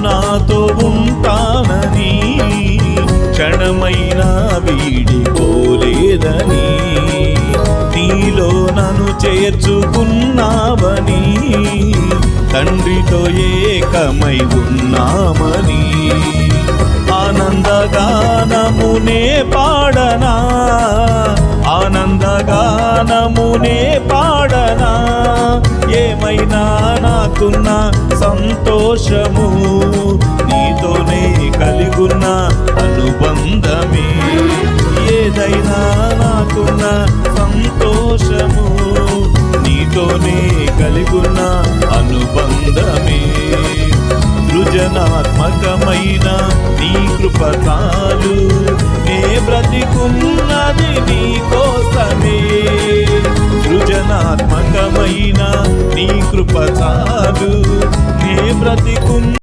నాతో ఉంటానని, క్షణమైనా వీడిపోలేదని, నీలో నన్ను చేర్చుకున్నావని, తండ్రితో ఏకమై ఉన్నామని, ఆనందగానమునే పాడనా, ఆనందగానమునే పాడనా, ఏమైనా నాకున్న సంతోషము నీతోనే కలిగున్న అనుబంధమే, ఏదైనా నాకున్న సంతోషము నీతోనే కలిగున్న అనుబంధమే, సృజనాత్మకమైన నీ కృప చాలు, నే బ్రతికున్నది నీ కోసమే, సృజనాత్మకమైన నీ కృప చాలు, నే బ్రతికున్న